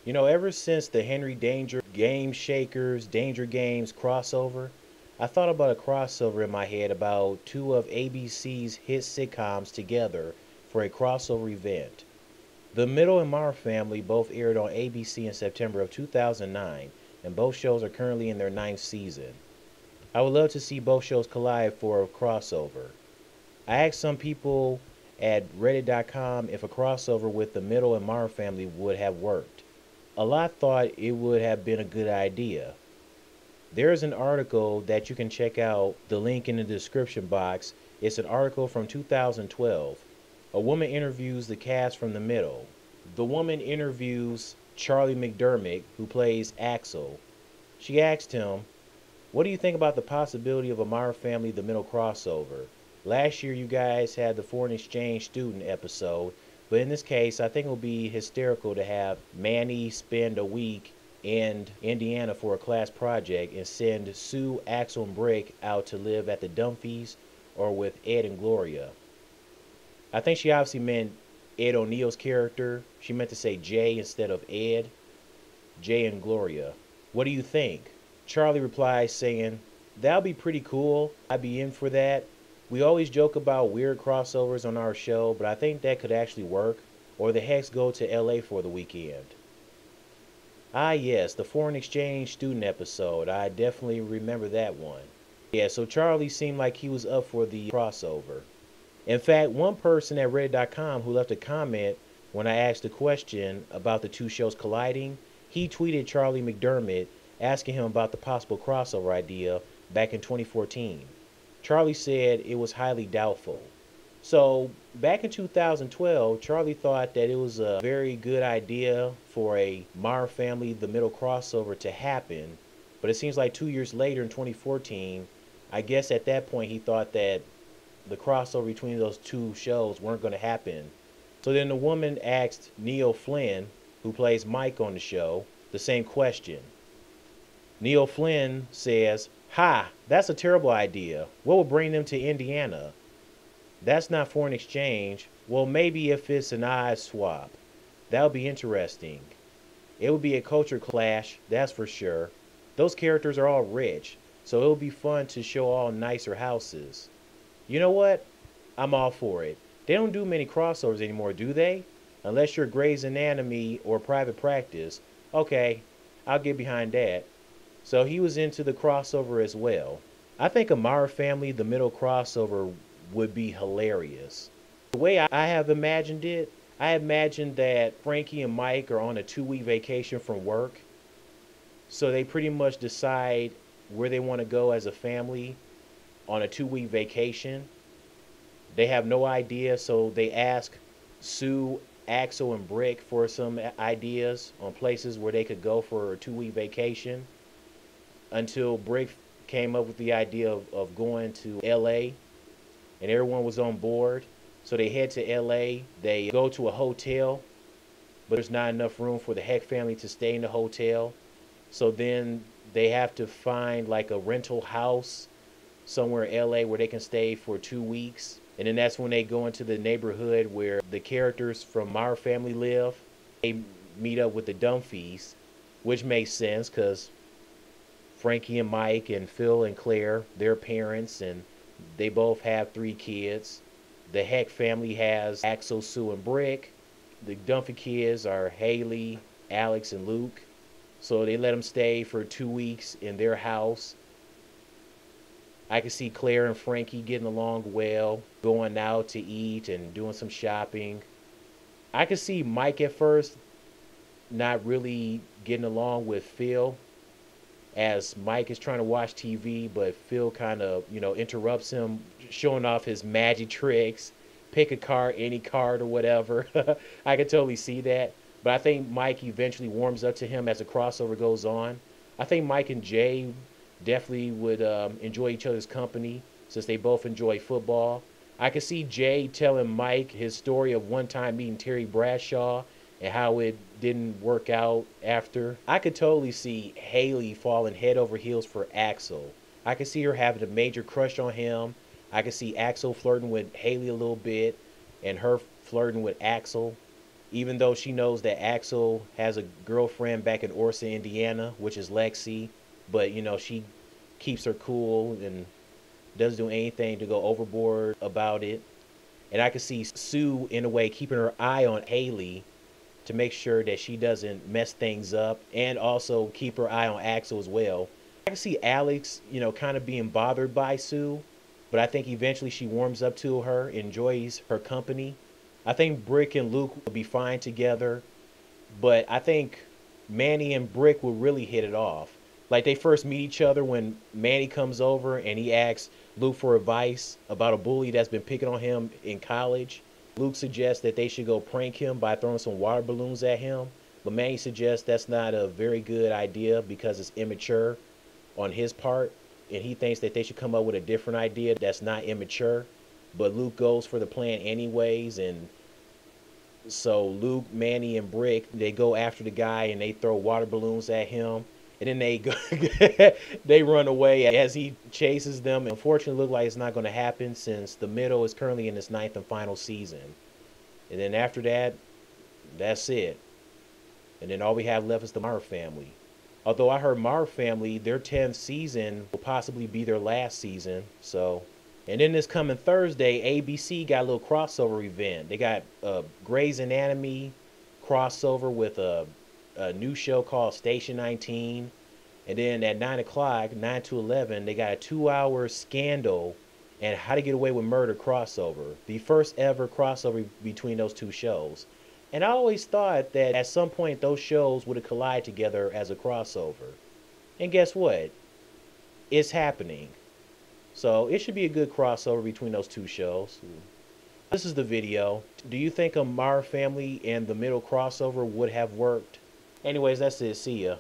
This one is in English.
You know, ever since the Henry Danger Game Shakers Danger Games crossover, I thought about a crossover in my head about two of ABC's hit sitcoms together for a crossover event. The Middle and Mar Family both aired on ABC in September of 2009, and both shows are currently in their ninth season. I would love to see both shows collide for a crossover. I asked some people at Reddit.com if a crossover with the Middle and Mar Family would have worked. A lot thought it would have been a good idea. There is an article that you can check out, the link in the description box. It's an article from 2012. A woman interviews the cast from the Middle. The woman interviews Charlie McDermott, who plays Axel. She asked him, "What do you think about the possibility of a Mar Family The Middle crossover? Last year you guys had the foreign exchange student episode, but in this case I think it will be hysterical to have Manny spend a week in Indiana for a class project and send Sue, Axel, and Brick out to live at the Dumfies or with Ed and Gloria." I think she obviously meant Ed O'Neill's character. She meant to say Jay instead of Ed. Jay and Gloria. "What do you think?" Charlie replies saying, "That'll be pretty cool. I'd be in for that. We always joke about weird crossovers on our show, but I think that could actually work. Or the Hex go to LA for the weekend." Ah, yes, the foreign exchange student episode. I definitely remember that one. Yeah, so Charlie seemed like he was up for the crossover. In fact, one person at Reddit.com who left a comment when I asked a question about the two shows colliding, he tweeted Charlie McDermott asking him about the possible crossover idea back in 2014. Charlie said it was highly doubtful. So, back in 2012, Charlie thought that it was a very good idea for a Mar Family The Middle crossover to happen, but it seems like 2 years later in 2014, I guess at that point he thought that the crossover between those two shows weren't going to happen. So then the woman asked Neil Flynn, who plays Mike on the show, the same question. Neil Flynn says, "Ha, that's a terrible idea. What will bring them to Indiana? That's not foreign exchange. Well, maybe if it's an odd swap. That'll be interesting. It would be a culture clash, that's for sure. Those characters are all rich, so it'll be fun to show all nicer houses. You know what? I'm all for it. They don't do many crossovers anymore, do they? Unless you're Grey's Anatomy or Private Practice. Okay, I'll get behind that." So he was into the crossover as well. I think a Mara Family The Middle crossover would be hilarious. The way I have imagined it, I imagined that Frankie and Mike are on a 2-week vacation from work. So they pretty much decide where they want to go as a family on a 2-week vacation. They have no idea, so they ask Sue, Axel, and Brick for some ideas on places where they could go for a 2-week vacation until Brick came up with the idea of going to LA, and everyone was on board. So they head to LA, they go to a hotel, but there's not enough room for the Heck family to stay in the hotel. So then they have to find like a rental house somewhere in LA where they can stay for 2 weeks. And then that's when they go into the neighborhood where the characters from our family live. They meet up with the Dumfies, which makes sense because Frankie and Mike and Phil and Claire, their parents, and they both have 3 kids. The Heck family has Axel, Sue, and Brick. The Dunphy kids are Haley, Alex, and Luke. So they let them stay for 2 weeks in their house. I can see Claire and Frankie getting along well, going out to eat and doing some shopping. I could see Mike at first not really getting along with Phil, as Mike is trying to watch TV, but Phil kind of, interrupts him, showing off his magic tricks, pick a card, any card or whatever. I could totally see that. But I think Mike eventually warms up to him as the crossover goes on. I think Mike and Jay definitely would enjoy each other's company since they both enjoy football. I could see Jay telling Mike his story of one time meeting Terry Bradshaw and how it didn't work out after. I could totally see Haley falling head over heels for Axel. I could see her having a major crush on him. I could see Axel flirting with Haley a little bit and her flirting with Axel. even though she knows that Axel has a girlfriend back in Orsa, Indiana, which is Lexi, but she keeps her cool and doesn't do anything to go overboard about it. And I can see Sue in a way keeping her eye on Haley to make sure that she doesn't mess things up, and also keep her eye on Axel as well. I can see Alex, kind of being bothered by Sue, but I think eventually she warms up to her, enjoys her company. I think Brick and Luke will be fine together, but I think Manny and Brick will really hit it off. Like they first meet each other when Manny comes over and he asks Luke for advice about a bully that's been picking on him in college. Luke suggests that they should go prank him by throwing some water balloons at him, but Manny suggests that's not a very good idea because it's immature on his part, and he thinks that they should come up with a different idea that's not immature. But Luke goes for the plan anyways, and so Luke, Manny, and Brick, they go after the guy and they throw water balloons at him. And then they go, they run away as he chases them. Unfortunately, it looks like it's not going to happen since the middle is currently in its ninth and final season. And then after that, that's it. And then all we have left is the Marv family. Although I heard Marv family, their 10th season will possibly be their last season. So, and then this coming Thursday, ABC got a little crossover event. They got a Grey's Anatomy crossover with a new show called Station 19. And then at 9 o'clock, 9 to 11, they got a 2-hour Scandal and How to Get Away with Murder crossover. The first ever crossover between those two shows. And I always thought that at some point those shows would have collided together as a crossover. And guess what? It's happening. So it should be a good crossover between those two shows. This is the video. Do you think a Marv family and the middle crossover would have worked? Anyways, that's it. See ya.